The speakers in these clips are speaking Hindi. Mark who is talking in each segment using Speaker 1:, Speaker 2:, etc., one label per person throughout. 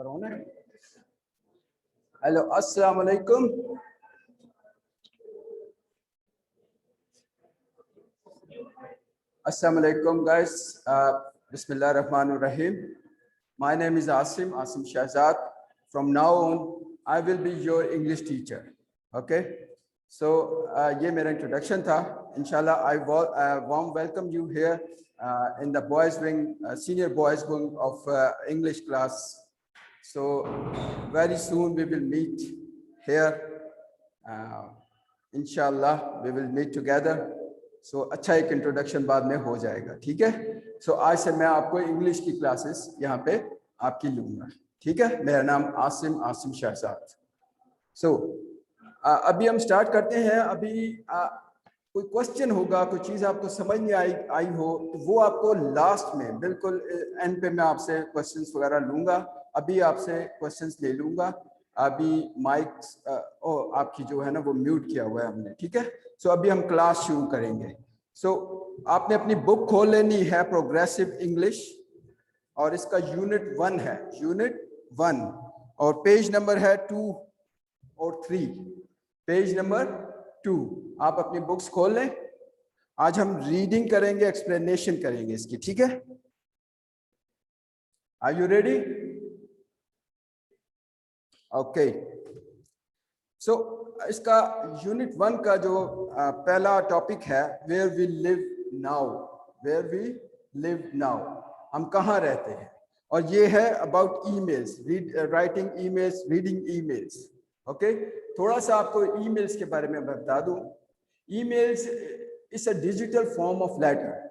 Speaker 1: करो ना। हेलो, अस्सलाम वालेकुम। Assalamu alaikum guys. Bismillah ar-Rahman ar-Rahim. My name is Asim Shahzad. From now on, I will be your English teacher. Okay. So, ये मेरा introduction था. Inshallah, I warm welcome you here in the boys wing, senior boys wing of English class. So, very soon we will meet here. Inshallah, we will meet together. सो अच्छा एक इंट्रोडक्शन बाद में हो जाएगा, ठीक है। सो आज से मैं आपको इंग्लिश की क्लासेस यहाँ पे आपकी लूँगा, ठीक है। मेरा नाम आसिम शहजाद। सो अभी हम स्टार्ट करते हैं। अभी कोई क्वेश्चन होगा, कोई चीज़ आपको समझ नहीं आई हो तो वो आपको लास्ट में बिल्कुल एंड पे मैं आपसे क्वेश्चंस वगैरह लूँगा। अभी आपसे क्वेश्चंस ले लूँगा। अभी माइक आपकी जो है ना वो म्यूट किया हुआ है हमने, ठीक है। सो अभी हम क्लास शुरू करेंगे। सो आपने अपनी बुक खोल लेनी है, प्रोग्रेसिव इंग्लिश, और इसका यूनिट 1 है, यूनिट 1, और पेज नंबर है 2 और 3। पेज नंबर 2 आप अपनी बुक्स खोल लें। आज हम रीडिंग करेंगे, एक्सप्लेनेशन करेंगे इसकी, ठीक है। Are you ready? Okay. So इसका यूनिट 1 का जो पहला टॉपिक है, where we live now. Where we live now, हम कहाँ रहते हैं। और ये है about emails, writing emails, reading emails. Okay, थोड़ा सा आपको ईमेल्स के बारे में बता दूं। Emails is a digital form of letter.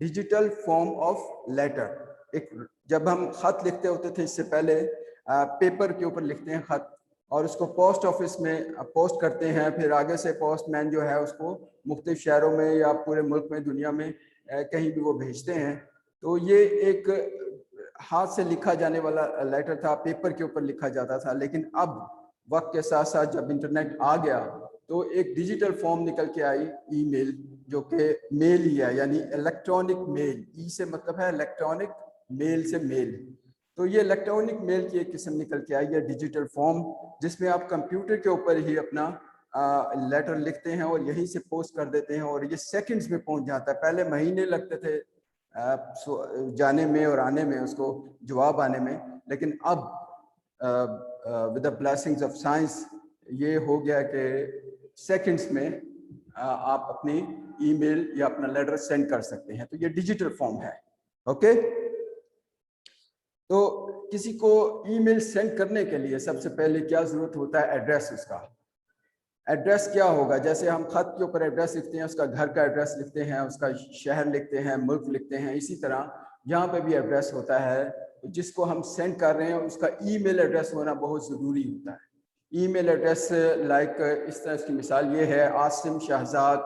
Speaker 1: Digital form of letter. एक जब हम खत लिखते होते थे, इससे पहले पेपर के ऊपर लिखते हैं खत, और उसको पोस्ट ऑफिस में पोस्ट करते हैं। फिर आगे से पोस्टमैन जो है उसको मुख्तलिफ शहरों में या पूरे मुल्क में, दुनिया में कहीं भी वो भेजते हैं। तो ये एक हाथ से लिखा जाने वाला लेटर था, पेपर के ऊपर लिखा जाता था। लेकिन अब वक्त के साथ साथ जब इंटरनेट आ गया तो एक डिजिटल फॉर्म निकल के आई, ईमेल, जो कि मेल ही है, यानी इलेक्ट्रॉनिक मेल। ई से मतलब है इलेक्ट्रॉनिक, मेल से मेल। तो ये इलेक्ट्रॉनिक मेल की एक किस्म निकल के आई है, डिजिटल फॉर्म, जिसमें आप कंप्यूटर के ऊपर ही अपना लेटर लिखते हैं और यहीं से पोस्ट कर देते हैं, और ये सेकंड्स में पहुंच जाता है। पहले महीने लगते थे जाने में और आने में, उसको जवाब आने में। लेकिन अब with the blessings of science ये हो गया कि सेकंड्स में आप अपनी ईमेल या अपना लेटर सेंड कर सकते हैं। तो ये डिजिटल फॉर्म है। ओके। तो किसी को ईमेल सेंड करने के लिए सबसे पहले क्या जरूरत होता है? एड्रेस। उसका एड्रेस क्या होगा? जैसे हम खत के ऊपर एड्रेस लिखते हैं, उसका घर का एड्रेस लिखते हैं, उसका शहर लिखते हैं, मुल्क लिखते हैं, इसी तरह यहाँ पे भी एड्रेस होता है। जिसको हम सेंड कर रहे हैं उसका ईमेल एड्रेस होना बहुत ज़रूरी होता है। ईमेल एड्रेस लाइक इस तरह की मिसाल ये है, आसिम शहजाद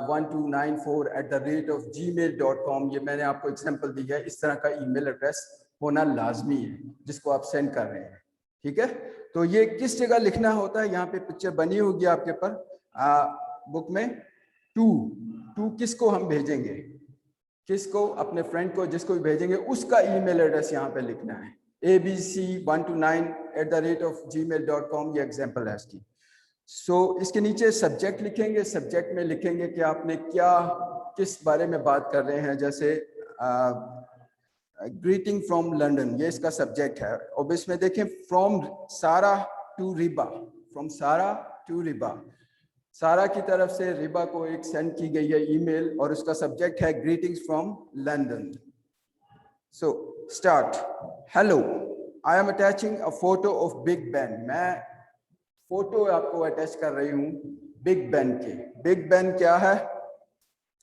Speaker 1: 1294@gmail.com। ये मैंने आपको एग्जांपल दी है। इस तरह का ईमेल एड्रेस होना लाजमी है जिसको आप सेंड कर रहे हैं, ठीक है। तो ये किस जगह लिखना होता है? यहाँ पे पिक्चर बनी होगी आपके पर बुक में। टू किसको हम भेजेंगे, किसको? अपने फ्रेंड को, जिसको भी भेजेंगे उसका ईमेल एड्रेस यहाँ पे लिखना है। abc129@gmail.com ये एग्जांपल है इसकी। सो इसके नीचे सब्जेक्ट लिखेंगे। सब्जेक्ट में लिखेंगे कि आपने क्या, किस बारे में बात कर रहे हैं। जैसे ग्रीटिंग फ्रॉम लंदन, ये इसका सब्जेक्ट है। और इसमें देखें, फ्रॉम सारा टू रिबा, फ्रॉम सारा टू रिबा, सारा की तरफ से रिबा को एक सेंड की गई है ईमेल, और उसका सब्जेक्ट है greetings from London. So start. Hello, I am attaching a photo of Big Ben. मैं फोटो आपको अटैच कर रही हूँ बिग बैन के। बिग बैन क्या है?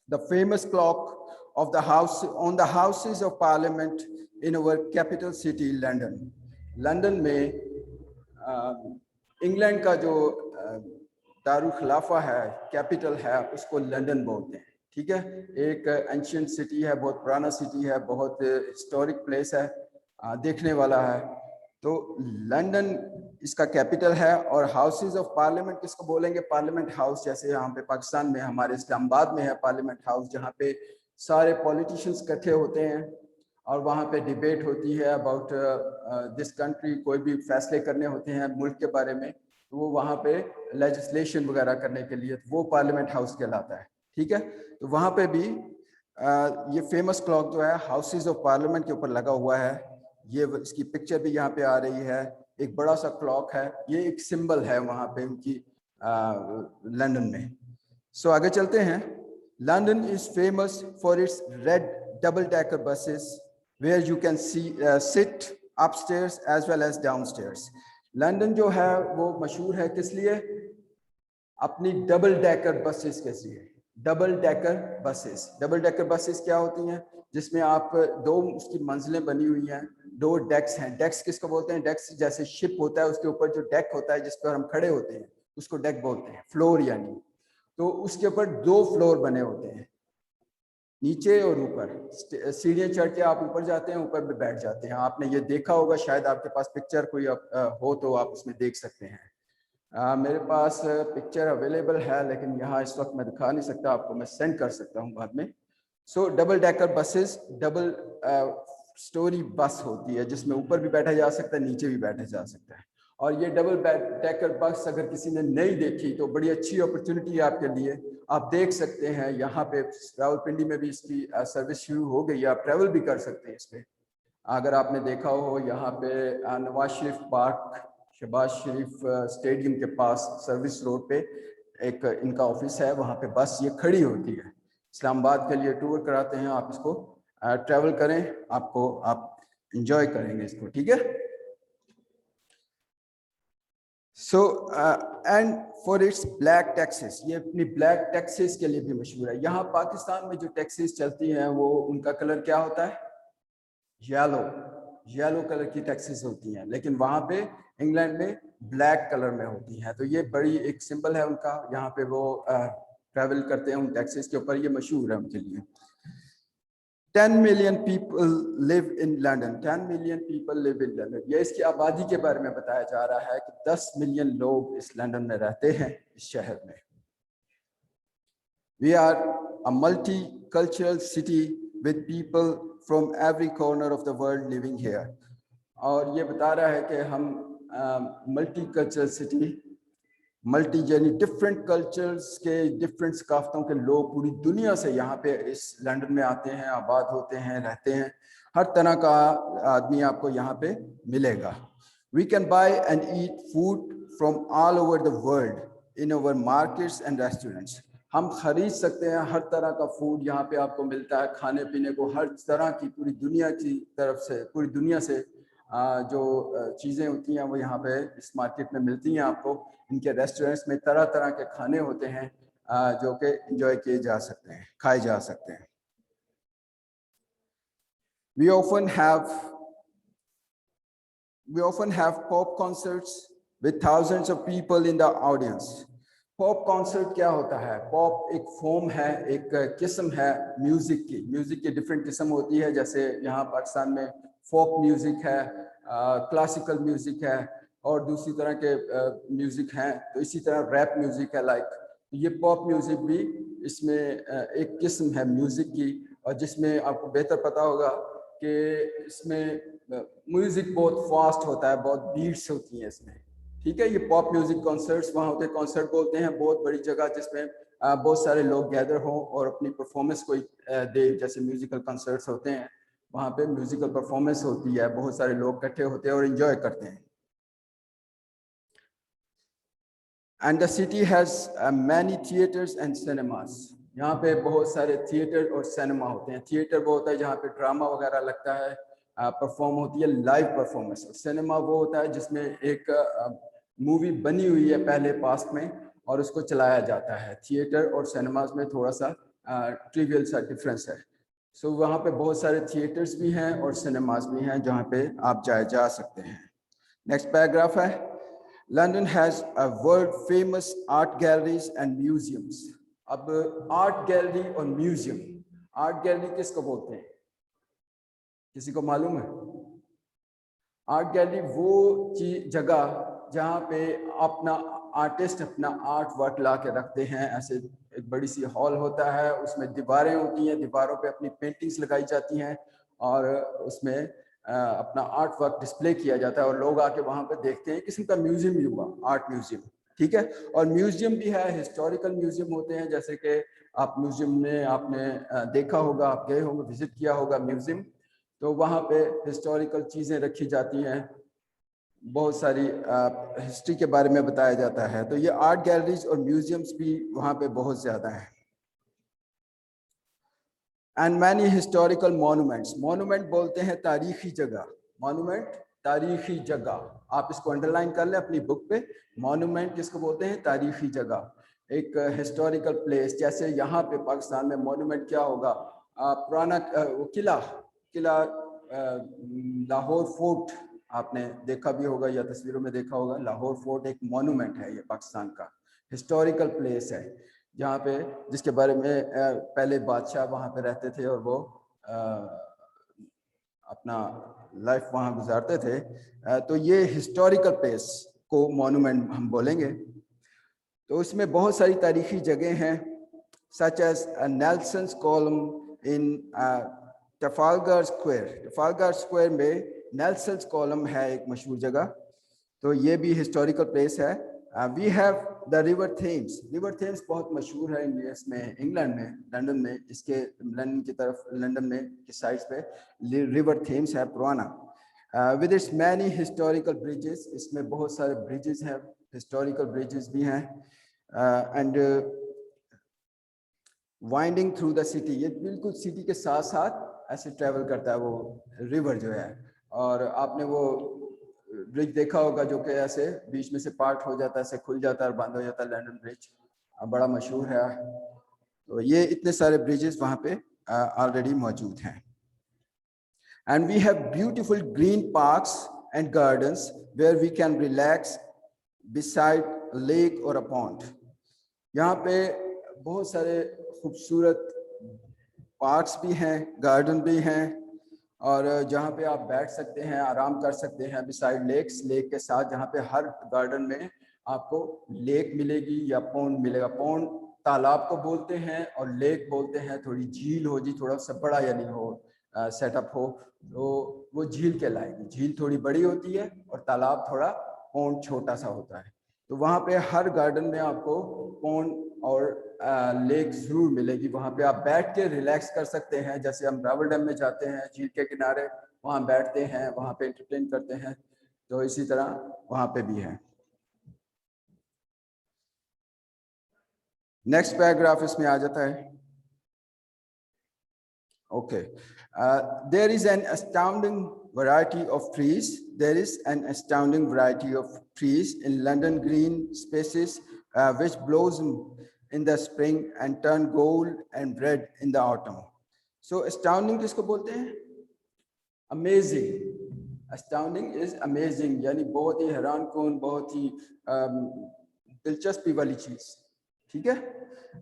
Speaker 1: The famous clock of the house on the houses of parliament in our capital city London. London में इंग्लैंड का जो दारुल खिलाफा है, कैपिटल है, उसको लंदन बोलते हैं, ठीक है। एक एंशियंट सिटी है, बहुत पुराना सिटी है, बहुत हिस्टोरिक प्लेस है, देखने वाला है। तो लंदन इसका कैपिटल है। और हाउसेस ऑफ पार्लियामेंट किसको बोलेंगे? Parliament house. जैसे यहाँ पे पाकिस्तान में हमारे इस्लामाबाद में है पार्लियामेंट हाउस, जहाँ पे सारे पॉलिटिशियंस इकट्ठे होते हैं और वहाँ पे डिबेट होती है अबाउट दिस कंट्री, कोई भी फैसले करने होते हैं मुल्क के बारे में, तो वो वहाँ पे लेजिस्लेशन वगैरह करने के लिए, तो वो पार्लियामेंट हाउस कहलाता है। ठीक है, तो वहाँ पे भी ये फेमस क्लॉक जो है हाउसेज ऑफ पार्लियामेंट के ऊपर लगा हुआ है। ये इसकी पिक्चर भी यहाँ पे आ रही है, एक बड़ा सा क्लॉक है, ये एक सिंबल है वहाँ पे उनकी लंदन में। सो आगे चलते हैं। London is famous for its red double decker buses where you can see sit upstairs as well as downstairs. London जो है वो मशहूर है किस लिए? अपनी डबल डेकर बसेस के लिए। Double decker buses, double decker buses क्या होती हैं? जिसमें आप दो उसकी मंजिलें बनी हुई हैं, दो डेक्स हैं। डेक्स किसको बोलते हैं? डेक्स जैसे शिप होता है उसके ऊपर जो डेक होता है जिस पर हम खड़े होते हैं उसको डेक बोलते हैं, फ्लोर यानी। तो उसके ऊपर दो फ्लोर बने होते हैं, नीचे और ऊपर। सीढ़ियाँ चढ़ के आप ऊपर जाते हैं, ऊपर में बैठ जाते हैं। आपने ये देखा होगा, शायद आपके पास पिक्चर कोई हो तो आप उसमें देख सकते हैं। मेरे पास पिक्चर अवेलेबल है लेकिन यहाँ इस वक्त मैं दिखा नहीं सकता आपको, मैं सेंड कर सकता हूँ बाद में। सो double decker buses double storey बस होती है जिसमें ऊपर भी बैठा जा सकता है, नीचे भी बैठा जा सकता है। और ये डबल डेकर बस अगर किसी ने नहीं देखी तो बड़ी अच्छी अपॉर्चुनिटी है आपके लिए। आप देख सकते हैं यहाँ पे रावलपिंडी में भी इसकी सर्विस शुरू हो गई है, आप ट्रैवल भी कर सकते हैं इस पे। अगर आपने देखा हो यहाँ पे नवाज शरीफ पार्क, शहबाज शरीफ स्टेडियम के पास सर्विस रोड पे एक इनका ऑफिस है, वहाँ पे बस ये खड़ी होती है। इस्लामाबाद के लिए टूर कराते हैं, आप इसको ट्रैवल करें, आपको आप इंजॉय करेंगे इसको। ठीक है। So and for its black taxes, ये अपनी ब्लैक टैक्सेस के लिए भी मशहूर है। यहाँ पाकिस्तान में जो टैक्सेस चलती हैं वो उनका कलर क्या होता है? येलो, येलो कलर की टैक्सेस होती हैं, लेकिन वहाँ पे इंग्लैंड में ब्लैक कलर में होती हैं। तो ये बड़ी एक सिंबल है उनका, यहाँ पे वो ट्रैवल करते हैं उन टैक्सेस के ऊपर, ये मशहूर है उनके लिए। 10 million people live in London. 10 million people live in London. ये इसकी आबादी के बारे में बताया जा रहा है कि 10 मिलियन लोग इस लंदन में रहते हैं, इस शहर में। We are a multicultural city with people from every corner of the world living here. और ये बता रहा है कि हम मल्टीकल्चरल सिटी, मल्टी यानी डिफरेंट कल्चर्स के, डिफरेंट सकाफतों के लोग पूरी दुनिया से यहाँ पे इस लंदन में आते हैं, आबाद होते हैं, रहते हैं। हर तरह का आदमी आपको यहाँ पे मिलेगा। We can buy and eat food from all over the world in our markets and restaurants. हम खरीद सकते हैं, हर तरह का फूड यहाँ पे आपको मिलता है, खाने पीने को हर तरह की पूरी दुनिया की तरफ से, पूरी दुनिया से जो चीज़ें होती हैं वो यहाँ पे इस मार्केट में मिलती हैं आपको। इनके रेस्टोरेंट्स में तरह तरह के खाने होते हैं जो कि एंजॉय किए जा सकते हैं, खाए जा सकते हैं। We often have pop concerts with thousands of people in the audience. Pop concert क्या होता है? पॉप एक फॉर्म है, एक किस्म है म्यूजिक की। म्यूजिक की डिफरेंट किस्म होती है, जैसे यहाँ पाकिस्तान में फोक म्यूजिक है, क्लासिकल म्यूजिक है और दूसरी तरह के म्यूजिक हैं। तो इसी तरह रैप म्यूजिक है लाइक। ये पॉप म्यूजिक भी इसमें एक किस्म है म्यूजिक की, और जिसमें आपको बेहतर पता होगा कि इसमें म्यूजिक बहुत फास्ट होता है, बहुत बीट्स होती हैं इसमें। ठीक है, ये पॉप म्यूजिक कॉन्सर्ट्स वहाँ होते हैं, कॉन्सर्ट बोलते हैं बहुत बड़ी जगह जिसमें बहुत सारे लोग गैदर हों और अपनी परफॉर्मेंस कोई दे। जैसे म्यूजिकल कॉन्सर्ट्स होते हैं, वहाँ पे म्यूजिकल परफॉर्मेंस होती है, बहुत सारे लोग इकट्ठे होते हैं और एंजॉय करते हैं। And the city has many theatres and cinemas. यहाँ पे बहुत सारे थिएटर और सिनेमा होते हैं। थिएटर वो होता है जहाँ पे ड्रामा वगैरह लगता है, परफॉर्म होती है लाइव परफॉर्मेंस। सिनेमा वो होता है जिसमें एक मूवी बनी हुई है पहले पास्ट में और उसको चलाया जाता है। थिएटर और सिनेमाज में थोड़ा सा ट्रिवियल सा डिफरेंस है। सो वहाँ पे बहुत सारे थिएटर्स भी हैं और सिनेमाज भी हैं जहाँ पे आप जा सकते हैं। नेक्स्ट पैराग्राफ है, London has a world famous art galleries and museums. अब आर्ट गैलरी और म्यूजियम, आर्ट गैलरी किसको बोलते हैं? किसी को मालूम है? आर्ट गैलरी वो जगह जहाँ पे अपना आर्टिस्ट अपना आर्ट वर्क ला के रखते हैं। ऐसे एक बड़ी सी हॉल होता है, उसमें दीवारें होती हैं, दीवारों पे अपनी पेंटिंग्स लगाई जाती हैं और उसमें अपना आर्ट वर्क डिस्प्ले किया जाता है और लोग आके वहाँ पे देखते हैं, किस्म का म्यूजियम भी हुआ, आर्ट म्यूजियम, ठीक है। और म्यूजियम भी है, हिस्टोरिकल म्यूजियम होते हैं, जैसे कि आप म्यूजियम में आपने देखा होगा, आप गए होंगे, विजिट किया होगा म्यूजियम, तो वहाँ पे हिस्टोरिकल चीज़ें रखी जाती हैं, बहुत सारी हिस्ट्री के बारे में बताया जाता है। तो ये आर्ट गैलरीज और म्यूजियम्स भी वहाँ पे बहुत ज़्यादा हैं। And many historical monuments, monument बोलते हैं तारीखी जगह, मॉन्यूमेंट तारीखी जगह, आप इसको अंडरलाइन कर लें अपनी बुक पे। मॉन्यूमेंट किसको बोलते हैं? तारीखी जगह, एक हिस्टोरिकल प्लेस। जैसे यहाँ पे पाकिस्तान में मॉन्यूमेंट क्या होगा? पुराना वो किला लाहौर फोर्ट, आपने देखा भी होगा या तस्वीरों में देखा होगा। लाहौर फोर्ट एक मॉन्यूमेंट है, ये पाकिस्तान का हिस्टोरिकल प्लेस है, जहाँ पे जिसके बारे में पहले बादशाह वहाँ पे रहते थे और वो अपना लाइफ वहाँ गुजारते थे। तो ये हिस्टोरिकल प्लेस को मॉन्यूमेंट हम बोलेंगे। तो इसमें बहुत सारी तारीखी जगह हैं, such as Nelson's column in Trafalgar square. Trafalgar square में नेल्सन्स कॉलम है एक मशहूर जगह, तो ये भी हिस्टोरिकल प्लेस है। We have the river Thames. River Thames बहुत मशहूर है इसमें, इंग्लैंड में, लंदन में, इसके लंदन की तरफ, लंदन में के साइड पे रिवर थेम्स है पुराना, with its many historical bridges. इसमें बहुत सारे ब्रिजेस हैं, हिस्टोरिकल ब्रिजेस भी हैं। And winding through the city, ये बिल्कुल सिटी के साथ साथ ऐसे ट्रेवल करता है वो रिवर जो है। और आपने वो ब्रिज देखा होगा जो कि ऐसे बीच में से पार्ट हो जाता है, ऐसे खुल जाता है और बंद हो जाता है, लंदन ब्रिज बड़ा मशहूर है। तो ये इतने सारे ब्रिजेस वहाँ पे ऑलरेडी मौजूद हैं। And we have beautiful green parks and gardens where we can relax beside lake और अ पॉन्ड। यहाँ पे बहुत सारे खूबसूरत पार्क्स भी हैं, गार्डन भी हैं, और जहाँ पे आप बैठ सकते हैं, आराम कर सकते हैं बिसाइड लेक्स, लेक के साथ, जहाँ पे हर गार्डन में आपको लेक मिलेगी या पौंड मिलेगा। पौंड तालाब को बोलते हैं और लेक बोलते हैं थोड़ी झील हो जी, थोड़ा सा बड़ा यानी हो सेटअप हो, तो वो झील कहलाएगी। झील थोड़ी बड़ी होती है और तालाब थोड़ा पौंड छोटा सा होता है। तो वहाँ पे हर गार्डन में आपको पौंड और लेक जरूर मिलेगी। वहाँ पे आप बैठ के रिलैक्स कर सकते हैं, जैसे हम रावल डैम में जाते हैं झील के किनारे, वहाँ बैठते हैं, वहाँ पे एंटरटेन करते हैं, तो इसी तरह वहाँ पे भी है। नेक्स्ट पैराग्राफ इसमें आ जाता है। Okay, there is an astounding variety of trees. There is an astounding variety of trees in London green spaces which blossom in the spring and turn gold and red in the autumn. So astounding किसको बोलते हैं? Amazing. Astounding is amazing, यानी बहुत ही हैरान कौन, बहुत ही दिलचस्पी वाली चीज, ठीक है।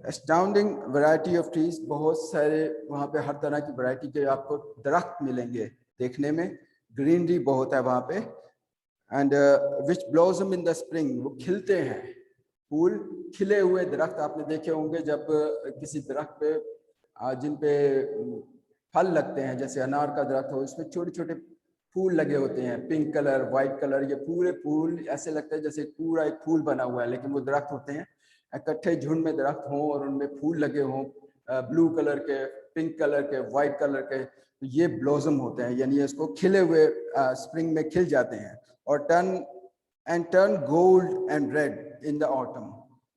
Speaker 1: Astounding variety of trees, बहुत सारे वहाँ पे हर तरह की वैरायटी के आपको दरख्त मिलेंगे देखने में, ग्रीनरी बहुत है वहाँ पे। And which blossom in the spring, वो खिलते हैं, फूल खिले हुए दरख्त आपने देखे होंगे, जब किसी दरख्त पे जिन पे फल लगते हैं, जैसे अनार का दरख्त हो, इसमें छोटे छोटे फूल लगे होते हैं, पिंक कलर, वाइट कलर, ये पूरे फूल ऐसे लगते हैं जैसे पूरा एक फूल बना हुआ है, लेकिन वो दरख्त होते हैं इकट्ठे झुंड में दरख्त हों और उनमें फूल लगे हों, ब्लू कलर के, पिंक कलर के, वाइट कलर के, तो ये ब्लॉसम होते हैं, यानी इसको खिले हुए स्प्रिंग में खिल जाते हैं। और turn gold and red in the autumn,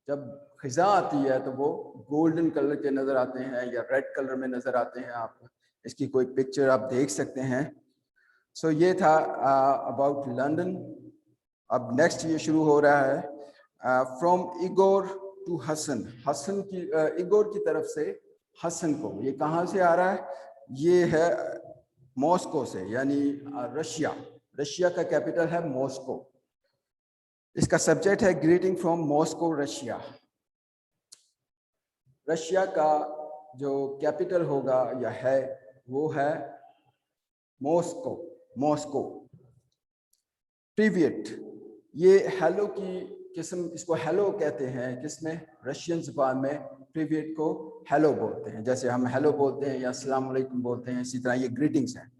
Speaker 1: जब खिजा आती है तो वो गोल्डन कलर के नजर आते हैं या रेड कलर में नजर आते हैं। आप इसकी कोई पिक्चर आप देख सकते हैं। सो ये था अबाउट लंदन। अब नेक्स्ट ये शुरू हो रहा है, from Igor to Hasan. Hasan की इगोर की तरफ से हसन को, ये कहाँ से आ रहा है? ये है मॉस्को से, यानी रशिया। रशिया का कैपिटल है मॉस्को। इसका सब्जेक्ट है greeting from Moscow Russia. Russia का जो कैपिटल होगा या है वो है मॉस्को। प्रीवियट, ये हेलो की किस्म इसको हेलो कहते हैं, किसमें, रशियन ज़बान में प्रीवियट को हेलो बोलते हैं, जैसे हम हेलो बोलते हैं या अस्सलाम वालेकुम बोलते हैं, इसी तरह ये ग्रीटिंग्स हैं।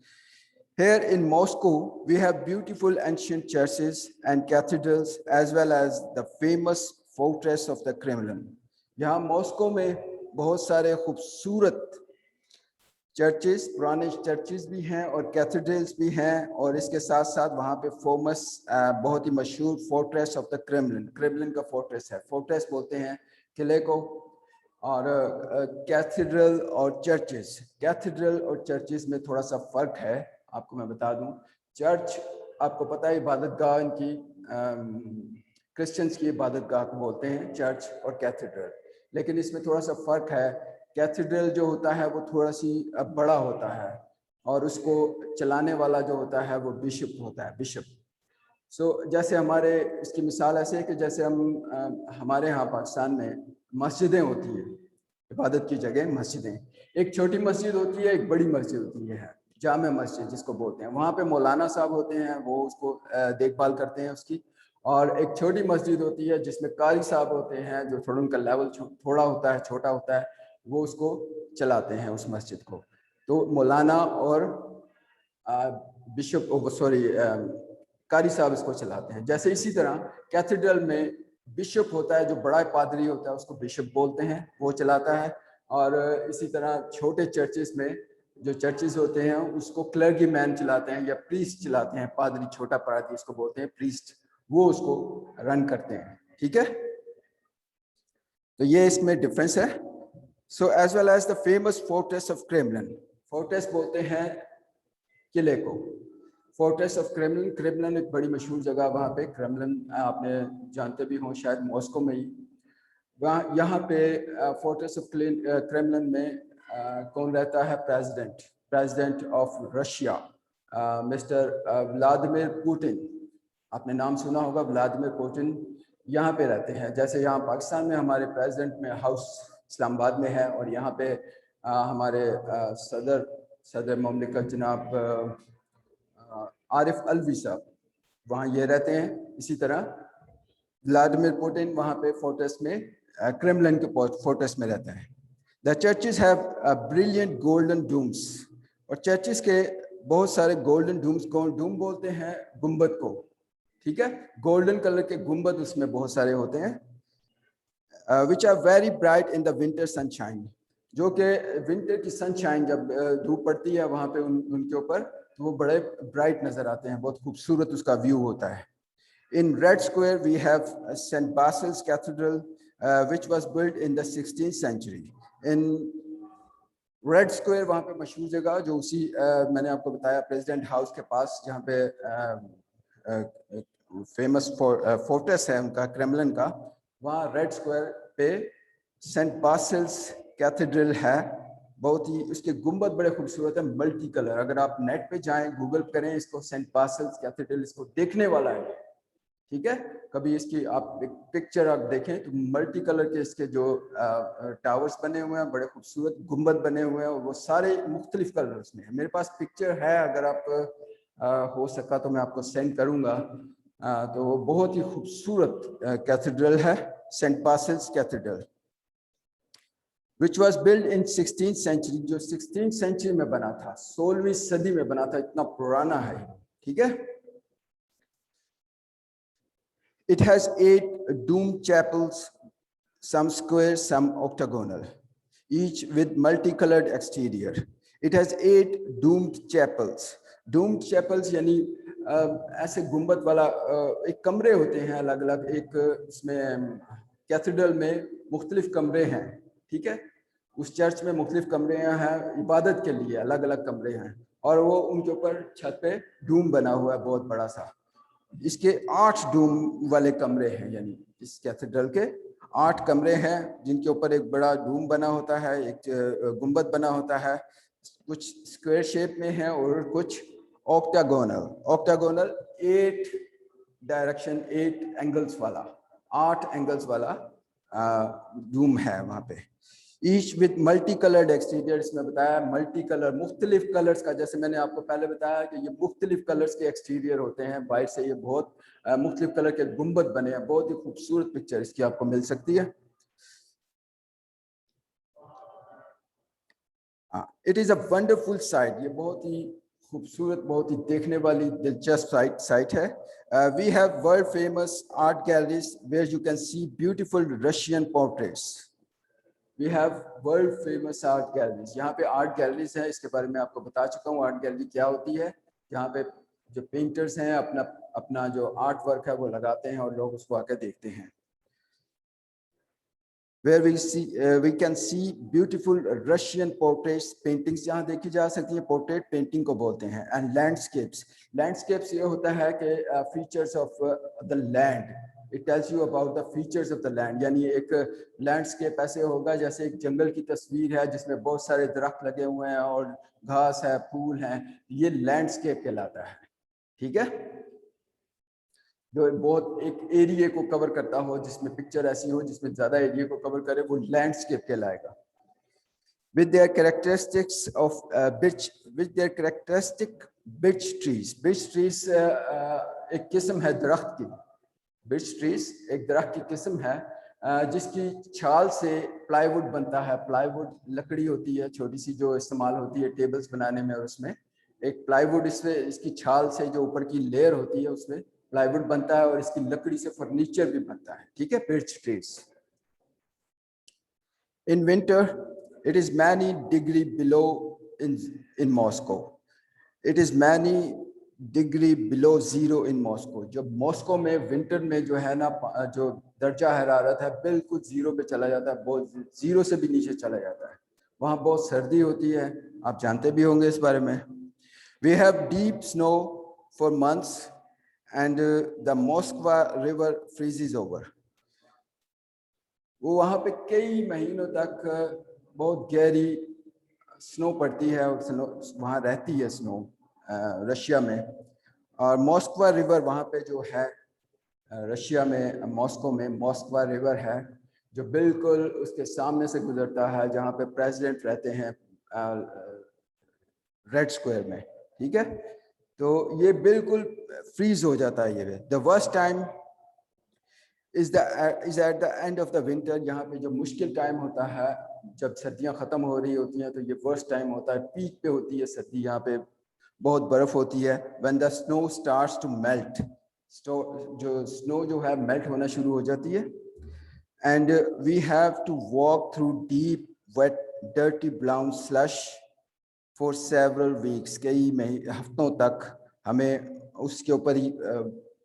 Speaker 1: Here in Moscow, we have beautiful ancient churches and cathedrals as well as the famous fortress of the Kremlin. यहाँ मॉस्को में बहुत सारे खूबसूरत चर्चेस, पुराने चर्चेस भी हैं और कैथेड्रल्स भी हैं, और इसके साथ साथ वहाँ पे फेमस बहुत ही मशहूर fortress of the Kremlin, Kremlin का फोर्ट्रेस है, फोर्ट्रेस बोलते हैं किले को। और कैथेड्रल और चर्चेस, कैथेड्रल और चर्चेस में थोड़ा सा फ़र्क है, आपको मैं बता दूं। चर्च आपको पता है इबादतगाह इनकी, क्रिश्चियंस की इबादतगाह को बोलते हैं चर्च और कैथेड्रल, लेकिन इसमें थोड़ा सा फ़र्क है। कैथेड्रल जो होता है वो थोड़ा सी बड़ा होता है और उसको चलाने वाला जो होता है वो बिशप होता है, बिशप। जैसे हमारे, इसकी मिसाल ऐसे है कि जैसे हम हमारे यहाँ पाकिस्तान में मस्जिदें होती है, इबादत की जगह मस्जिदें, एक छोटी मस्जिद होती है, एक बड़ी मस्जिद होती है, जामे मस्जिद जिसको बोलते हैं। वहाँ पे मौलाना साहब होते हैं, वो उसको देखभाल करते हैं उसकी। और एक छोटी मस्जिद होती है जिसमें कारी साहब होते हैं, जो थोड़ा उनका लेवल थोड़ा होता है, छोटा होता है, वो उसको चलाते हैं उस मस्जिद को। तो मौलाना और बिशप, सॉरी, कारी साहब इसको चलाते हैं। जैसे इसी तरह कैथेड्रल में बिशप होता है, जो बड़ा पादरी होता है उसको बिशप बोलते हैं, वो चलाता है। और इसी तरह छोटे चर्चेस में जो चर्चेस होते हैं उसको क्लर्गी मैन चलाते हैं या प्रीस्ट चलाते हैं, पादरी, छोटा पादरी इसको बोलते हैं, प्रीस्ट, वो उसको रन करते हैं। ठीक है, तो ये इसमें डिफरेंस है। So as well as the famous fortress of Kremlin, fortress बोलते हैं किले को, फोर्ट्रेस ऑफ क्रेमलिन। क्रेमलिन एक बड़ी मशहूर जगह, वहाँ पे क्रेमलिन आपने जानते भी हों शायद, मॉस्को में ही। वहाँ यहाँ पे फोर्ट्रेस ऑफ क्रेमलिन में कौन रहता है, president of Russia, mister Vladimir Putin. आपने नाम सुना होगा, व्लादिमीर पुतिन यहाँ पे रहते हैं। जैसे यहाँ पाकिस्तान में हमारे प्रेसिडेंट में हाउस इस्लामाबाद में है, और यहाँ पे हमारे सदर ममलिकत जनाब आरिफ अलवी साहब वहाँ ये रहते हैं। इसी तरह व्लादिमीर पुतिन वहाँ पे फोर्ट्रेस में, क्रेमलिन के फोर्ट्रेस में रहते हैं। The churches have brilliant golden domes, और चर्चेस के बहुत सारे गोल्डन डूम्स, डूम बोलते हैं गुंबद को, ठीक है, गोल्डन कलर के गुंबद उसमें बहुत सारे होते हैं। Which are very bright in the winter sunshine, जो कि विंटर की सनशाइन जब धूप पड़ती है वहाँ पे उनके ऊपर, तो वो बड़े ब्राइट नजर आते हैं, बहुत खूबसूरत उसका व्यू होता है। In Red Square, we have St. Basil's Cathedral, which was built in the 16th century. In Red Square, वहाँ पे मशहूर जगह जो उसी मैंने आपको बताया प्रेसिडेंट हाउस के पास, जहाँ पे फेमस फोर्ट्रेस है उनका, क्रेमलिन का, वहाँ रेड स्क्वायर पे सेंट बासिल्स कैथेड्रल है। बहुत ही, उसके गुंबद बड़े खूबसूरत है, मल्टी कलर। अगर आप नेट पे जाएं, गूगल करें इसको, सेंट बासिल्स कैथेड्रल, इसको देखने वाला है, ठीक है। कभी इसकी आप एक पिक्चर आप देखें तो मल्टी कलर के इसके जो टावर्स बने हुए हैं, बड़े खूबसूरत गुंबद बने हुए हैं, और वो सारे मुख्तलिफ कलर्स में है। मेरे पास पिक्चर है, अगर आप हो सका तो मैं आपको सेंड करूंगा। तो वो बहुत ही खूबसूरत कैथेड्रल है, Saint Basil's cathedral, which was built in 16th century, जो 16th century में बना था, 16वीं सदी में बना था, इतना पुराना है, ठीक है। It has 8 domed chapels, some square, some octagonal, each with multicolored exterior. It has 8 doomed chapels. Doomed chapels यानी ऐसे गुंबद वाला एक कमरे होते हैं अलग अलग, एक इसमें कैथेड्रल में मुख्तलिफ कमरे हैं, ठीक है। उस चर्च में मुख्तलिफ कमरे हैं, इबादत के लिए अलग अलग कमरे हैं, और वो उनके ऊपर छत पे डूम बना हुआ है बहुत बड़ा सा। इसके 8 डूम वाले कमरे हैं, यानी इस कैथेड्रल के 8 कमरे हैं, जिनके ऊपर एक बड़ा डूम बना होता है, एक गुंबद बना होता है, कुछ स्क्वायर शेप में है और कुछ ऑक्टागोनल। ऑक्टागोनल 8 डायरेक्शन, 8 एंगल्स वाला, 8 एंगल्स वाला डूम है वहाँ पे। Each with multi coloured exterior, इसमें बताया मल्टी कलर, मुख्तलिफ कलर्स का, जैसे मैंने आपको पहले बताया कि ये मुख्तलिफ कलर्स के एक्सटीरियर होते हैं, बाहर से ये बहुत मुख्तलिफ कलर के गुंबद बने हैं, बहुत ही खूबसूरत पिक्चर इसकी आपको मिल सकती है। It is a wonderful site, ये बहुत ही खूबसूरत, बहुत ही देखने वाली दिलचस्प साइट है। We have world famous art galleries where you can see beautiful Russian portraits. We have world famous art galleries, यहाँ पे आर्ट गैलरीज हैं, इसके बारे में आपको बता चुका हूँ आर्ट गैलरी क्या होती है। यहाँ पे जो पेंटर्स हैं अपना अपना जो आर्ट वर्क है वो लगाते हैं और लोग उसको आकर देखते हैं। Where we can see beautiful Russian portraits, paintings जहाँ देखी जा सकती है, पोर्ट्रेट पेंटिंग को बोलते हैं। एंड लैंडस्केप्स, लैंडस्केप्स ये होता है कि features of the land, it tells you about the features of the land, यानी एक लैंडस्केप ऐसे होगा जैसे एक जंगल की तस्वीर है जिसमें बहुत सारे दरख्त लगे हुए हैं और घास है, फूल हैं, ये लैंडस्केप कहलाता है। ठीक है, जो बहुत एक एरिया को कवर करता हो, जिसमें पिक्चर ऐसी हो जिसमें ज्यादा एरिया को कवर करे, वो लैंडस्केप कहलाएगा। with their characteristics of with their characteristic birch trees, birch trees एक किस्म है दरख्त की, birch trees एक दरख्त की किस्म है जिसकी छाल से प्लाईवुड बनता है। प्लाईवुड लकड़ी होती है छोटी सी जो इस्तेमाल होती है टेबल्स बनाने में, और उसमें एक प्लाईवुड इसमें इसकी छाल से जो ऊपर की लेयर होती है उसमें प्लाईवुड बनता है और इसकी लकड़ी से फर्नीचर भी बनता है। ठीक है, birch trees। In winter, it is many degree below in Moscow. It is many degree below zero in Moscow. जब मॉस्को में विंटर में जो है ना, जो दर्जा हरारत है बिल्कुल जीरो पे चला जाता है, बहुत जीरो से भी नीचे चला जाता है, वहाँ बहुत सर्दी होती है, आप जानते भी होंगे इस बारे में। We have deep snow for months and the Moskva river freezes over. वो वहाँ पे कई महीनों तक बहुत गहरी स्नो पड़ती है और स्नो वहाँ रहती है, स्नो रशिया में। और मॉस्कवा रिवर वहाँ पे जो है रशिया में, मॉस्को में मॉस्कवा रिवर है जो बिल्कुल उसके सामने से गुजरता है, जहाँ पे प्रेसिडेंट रहते हैं रेड स्क्वायर में। ठीक है, तो ये बिल्कुल फ्रीज हो जाता है। ये the worst time is at the end of the winter, यहाँ पे जो मुश्किल टाइम होता है जब सर्दियाँ ख़त्म हो रही होती हैं, तो ये वर्स्ट टाइम होता है, पीक पे होती है सर्दी, यहाँ पे बहुत बर्फ़ होती है। when the snow starts to melt, जो स्नो जो है मेल्ट होना शुरू हो जाती है। and we have to walk through deep wet dirty brown slush for several weeks, कई हफ्तों तक हमें उसके ऊपर ही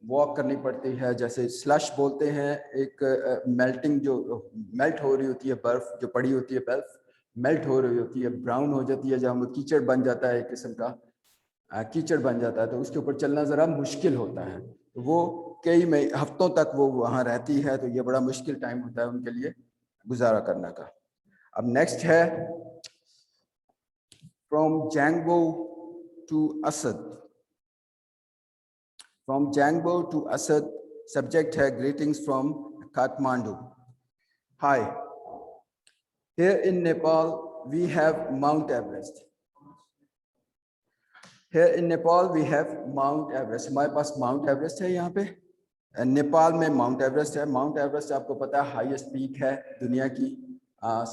Speaker 1: वॉक करनी पड़ती है। जैसे स्लश बोलते हैं, एक मेल्टिंग जो मेल्ट हो रही होती है, बर्फ जो पड़ी होती है, बर्फ मेल्ट हो रही होती है, ब्राउन हो जाती है, जहाँ वो कीचड़ बन जाता है, एक किस्म का कीचड़ बन जाता है, तो उसके ऊपर चलना ज़रा मुश्किल होता है। तो वो कई हफ्तों तक वो वहाँ रहती है, तो ये बड़ा मुश्किल टाइम होता है उनके लिए गुजारा करने का। अब नेक्स्ट है from Jangbo to Asad. From Jangbo to Asad, subject है greetings from Kathmandu. Hi, here in Nepal we have Mount Everest. Here in Nepal we have Mount Everest. हमारे पास Mount Everest है यहाँ पे, नेपाल में Mount Everest है। Mount Everest आपको पता है हाईएस्ट पीक है दुनिया की,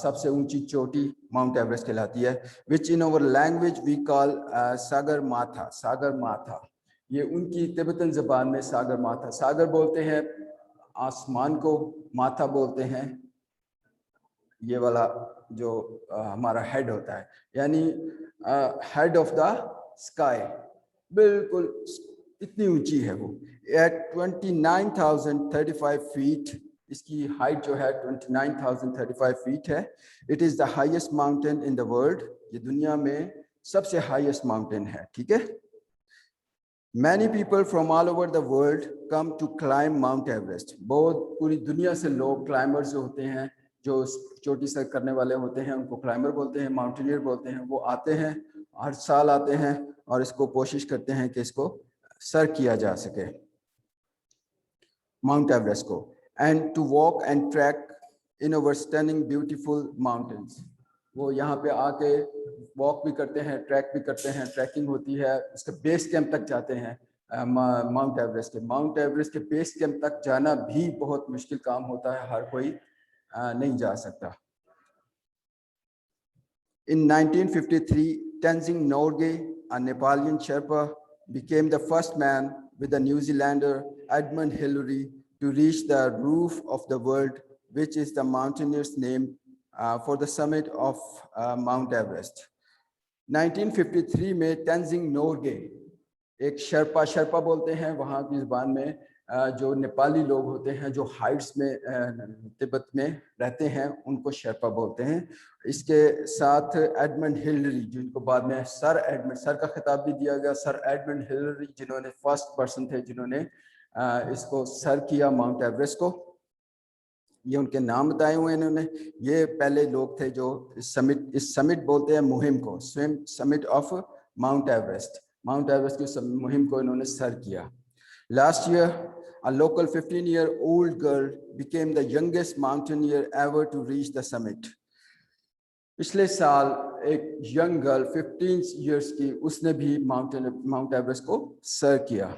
Speaker 1: सबसे ऊंची चोटी Mount Everest कहलाती है, which in our language we call सागर माथा। सागर माथा, ये उनकी तिब्बतन ज़बान में सागर माथा, सागर बोलते हैं आसमान को, माथा बोलते हैं ये वाला जो हमारा हेड होता है, यानी हेड ऑफ द स्काई, बिल्कुल इतनी ऊंची है वो। एट 29,035 फीट इसकी हाइट जो है 29,035 फीट है। It is the highest mountain in the world, ये दुनिया में सबसे हाईएस्ट माउंटेन है। ठीक है, Many people from all over the world come to climb Mount Everest. बहुत पूरी दुनिया से लोग क्लाइंबर्स जो होते हैं, जो चोटी सर करने वाले होते हैं, उनको क्लाइंबर बोलते हैं, माउंटेनियर बोलते हैं। वो आते हैं, हर साल आते हैं और इसको कोशिश करते हैं कि इसको सर किया जा सके, माउंट एवरेस्ट को। And to walk and trek in our stunning beautiful mountains. वो यहाँ पे आके वॉक भी करते हैं, ट्रैक भी करते हैं, ट्रैकिंग होती है, उसके बेस कैंप तक जाते हैं। माउंट एवरेस्ट के बेस कैंप तक जाना भी बहुत मुश्किल काम होता है, हर कोई नहीं जा सकता। In 1953, Tenzing Norgay, a Nepalian Sherpa, became the first man with the New Zealander Edmund Hillary to reach the roof of the world, which is the mountaineer's name for the summit of Mount Everest. 1953 में Tenzing Norgay, एक शर्पा बोलते हैं वहाँ की ज़बान में, जो नेपाली लोग होते हैं जो हाइट्स में तिब्बत में रहते हैं उनको शर्पा बोलते हैं। इसके साथ एडमंड हिलरी, जिनको बाद में सर का खिताब भी दिया गया, सर एडमंड हिलरी, जिन्होंने फर्स्ट पर्सन थे जिन्होंने इसको सर किया माउंट एवरेस्ट को। ये उनके नाम बताए हुए इन्होंने। ये पहले लोग थे जो इस समिट बोलते हैं मुहिम को, समिट ऑफ माउंट एवरेस्ट की मुहिम को इन्होंने सर किया। Last year, a local 15-year-old girl became the youngest mountaineer ever to reach the summit. पिछले साल एक यंग गर्ल 15 years की, उसने भी माउंट एवरेस्ट को सर किया।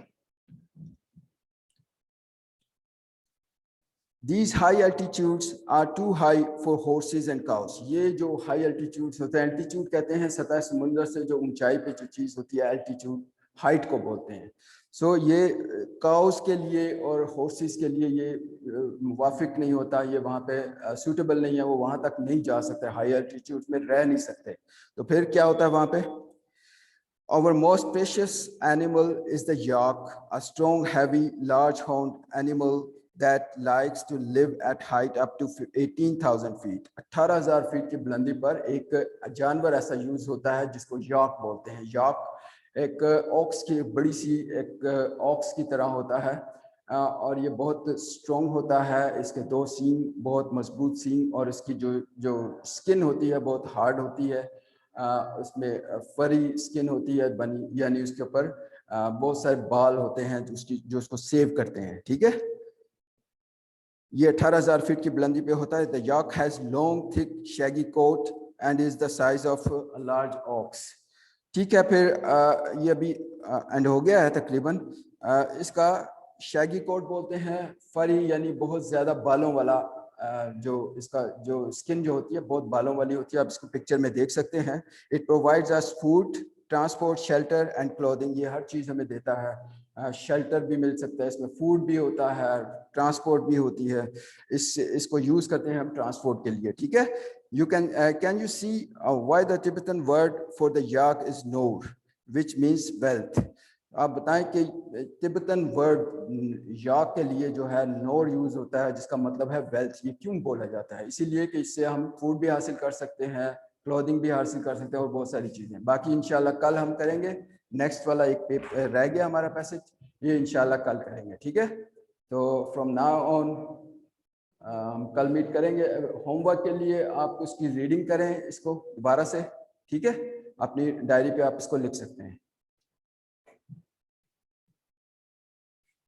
Speaker 1: These high altitudes are too high for horses and cows. ये जो high altitudes होते हैं, altitude कहते हैं सतह समुद्र से जो ऊंचाई पे जो चीज होती है, altitude हाइट को बोलते हैं। सो ये काउस के लिए और हॉर्सेस के लिए ये मुवाफिक नहीं होता, ये वहाँ पे सूटेबल नहीं है, वो वहाँ तक नहीं जा सकते, हाई एल्टीट्यूड में रह नहीं सकते। तो फिर क्या होता है वहाँ पे? Our most precious animal is the yak, a strong, heavy, large-horned animal that likes to live at height up to 18,000 feet. 18,000 feet की बुलंदी पर एक जानवर ऐसा यूज होता है जिसको याक बोलते हैं। याक एक ऑक्स की बड़ी सी एक ऑक्स की तरह होता है और ये बहुत स्ट्रॉन्ग होता है, इसके 2 सींग, बहुत मजबूत सींग, और इसकी जो स्किन होती है बहुत हार्ड होती है, उसमें फरी स्किन होती है बनी, यानी उसके ऊपर बहुत सारे बाल होते हैं जो उसको सेव करते हैं। ठीक है, ये 18,000 फीट की बुलंदी पे होता है। The yak has long thick shaggy coat and is the size of a large ox. ठीक है, फिर ये अभी एंड हो गया है तकरीबन। इसका शैगी कोट बोलते हैं, फरी यानी बहुत ज्यादा बालों वाला, जो इसका जो स्किन जो होती है बहुत बालों वाली होती है, आप इसको पिक्चर में देख सकते हैं। It provides us food, transport, shelter and clothing, ये हर चीज हमें देता है। शेल्टर भी मिल सकता है इसमें, फूड भी होता है, ट्रांसपोर्ट भी होती है, इसको यूज करते हैं हम ट्रांसपोर्ट के लिए। ठीक है, you can you see why the Tibetan word for the yak is Nor, which means wealth? आप बताएं कि तिब्बतन वर्ड याक के लिए जो है नोर यूज होता है, जिसका मतलब है वेल्थ। ये क्यों बोला जाता है? इसीलिए कि इससे हम फूड भी हासिल कर सकते हैं, क्लोथिंग भी हासिल कर सकते हैं और बहुत सारी चीजें। बाकी इंशाल्लाह कल हम करेंगे। नेक्स्ट वाला एक पेपर रह गया हमारा पैसेज, ये इंशाल्लाह कल करेंगे। ठीक है, तो फ्रॉम नाउ ऑन हम कल मीट करेंगे। होमवर्क के लिए आप उसकी रीडिंग करें इसको दोबारा से। ठीक है, अपनी डायरी पे आप इसको लिख सकते हैं।